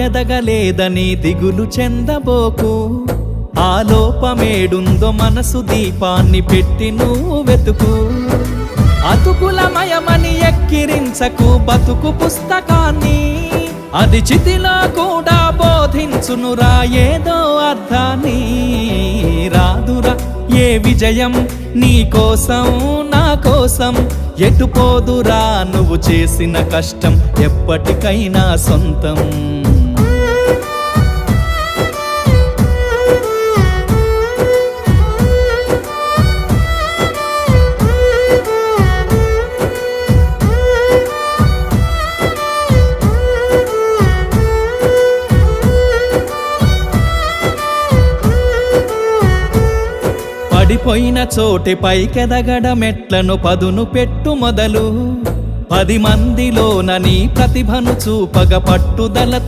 ఎదగలేదని దిగులు చెందబోకు, ఆ లోపమేడుందో మనసు దీపాన్ని పెట్టి నువ్వు వెతుకు. అతుకులమయమని ఎక్కిరించకు బతుకు పుస్తకాన్ని, అది చితిలో కూడా బోధించునురా ఏదో అర్థాన్ని. రాదురా ఏ విజయం నీ కోసం నా కోసం, ఎటుపోదురా నువ్వు చేసిన కష్టం ఎప్పటికైనా సొంతం. పడిపోయిన చోటి పైకెదగడ మెట్లను పదును పెట్టు మొదలు, 10 మందిలోన నీ ప్రతిభను చూపగ పట్టుదల